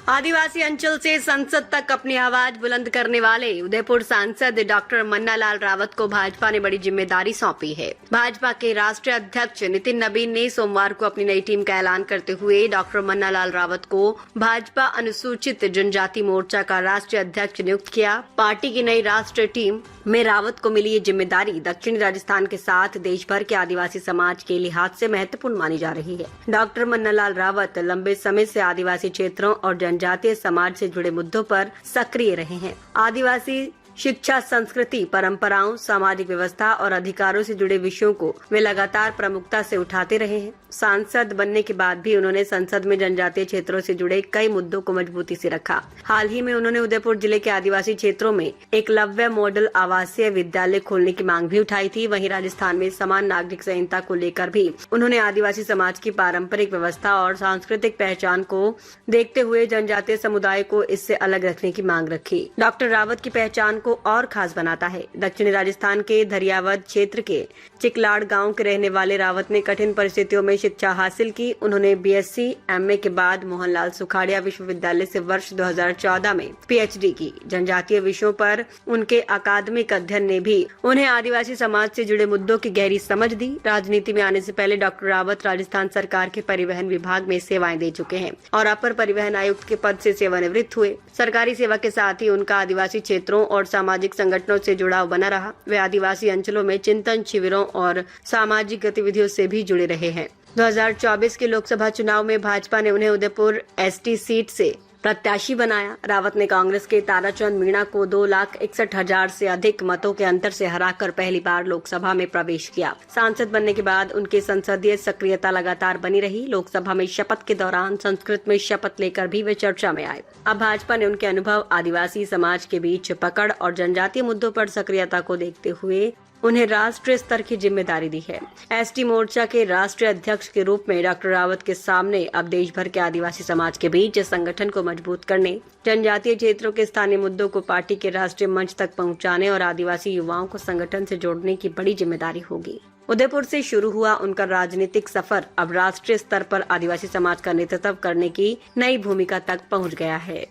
आदिवासी अंचल से संसद तक अपनी आवाज बुलंद करने वाले उदयपुर सांसद डॉक्टर मन्नालाल रावत को भाजपा ने बड़ी जिम्मेदारी सौंपी है। भाजपा के राष्ट्रीय अध्यक्ष नितिन नबीन ने सोमवार को अपनी नई टीम का ऐलान करते हुए डॉक्टर मन्नालाल रावत को भाजपा अनुसूचित जनजाति मोर्चा का राष्ट्रीय अध्यक्ष नियुक्त किया। पार्टी की नई राष्ट्रीय टीम में रावत को मिली ये जिम्मेदारी दक्षिणी राजस्थान के साथ देश भर के आदिवासी समाज के लिहाज से महत्वपूर्ण मानी जा रही है। डॉक्टर मन्नालाल रावत लंबे समय से आदिवासी क्षेत्रों और जनजातीय समाज से जुड़े मुद्दों पर सक्रिय रहे हैं। आदिवासी शिक्षा, संस्कृति, परंपराओं, सामाजिक व्यवस्था और अधिकारों से जुड़े विषयों को वे लगातार प्रमुखता से उठाते रहे हैं। सांसद बनने के बाद भी उन्होंने संसद में जनजातीय क्षेत्रों से जुड़े कई मुद्दों को मजबूती से रखा। हाल ही में उन्होंने उदयपुर जिले के आदिवासी क्षेत्रों में एकलव्य मॉडल आवासीय विद्यालय खोलने की मांग भी उठाई थी। वहीं राजस्थान में समान नागरिक संहिता को लेकर भी उन्होंने आदिवासी समाज की पारंपरिक व्यवस्था और सांस्कृतिक पहचान को देखते हुए जनजातीय समुदाय को इससे अलग रखने की मांग रखी। डॉक्टर रावत की पहचान को और खास बनाता है। दक्षिणी राजस्थान के धरियावद क्षेत्र के चिकलाड़ गांव के रहने वाले रावत ने कठिन परिस्थितियों में शिक्षा हासिल की। उन्होंने बीएससी एमए के बाद मोहनलाल सुखाड़िया विश्वविद्यालय से वर्ष 2014 में पीएचडी की। जनजातीय विषयों पर उनके अकादमिक अध्ययन ने भी उन्हें आदिवासी समाज से जुड़े मुद्दों की गहरी समझ दी। राजनीति में आने से पहले डॉक्टर रावत राजस्थान सरकार के परिवहन विभाग में सेवाएं दे चुके हैं और अपर परिवहन आयुक्त के पद से सेवानिवृत्त हुए। सरकारी सेवा के साथ ही उनका आदिवासी क्षेत्रों और सामाजिक संगठनों से जुड़ाव बना रहा। वे आदिवासी अंचलों में चिंतन शिविरों और सामाजिक गतिविधियों से भी जुड़े रहे हैं। 2024 के लोकसभा चुनाव में भाजपा ने उन्हें उदयपुर एसटी सीट से प्रत्याशी बनाया। रावत ने कांग्रेस के ताराचंद मीणा को 2,61,000 से अधिक मतों के अंतर से हराकर पहली बार लोकसभा में प्रवेश किया। सांसद बनने के बाद उनकी संसदीय सक्रियता लगातार बनी रही। लोकसभा में शपथ के दौरान संस्कृत में शपथ लेकर भी वे चर्चा में आए। अब भाजपा ने उनके अनुभव, आदिवासी समाज के बीच पकड़ और जनजातीय मुद्दों पर सक्रियता को देखते हुए उन्हें राष्ट्रीय स्तर की जिम्मेदारी दी है। एसटी मोर्चा के राष्ट्रीय अध्यक्ष के रूप में डॉक्टर रावत के सामने अब देश भर के आदिवासी समाज के बीच संगठन को मजबूत करने, जनजातीय क्षेत्रों के स्थानीय मुद्दों को पार्टी के राष्ट्रीय मंच तक पहुंचाने और आदिवासी युवाओं को संगठन से जोड़ने की बड़ी जिम्मेदारी होगी। उदयपुर से शुरू हुआ उनका राजनीतिक सफर अब राष्ट्रीय स्तर पर आदिवासी समाज का नेतृत्व करने की नई भूमिका तक पहुँच गया है।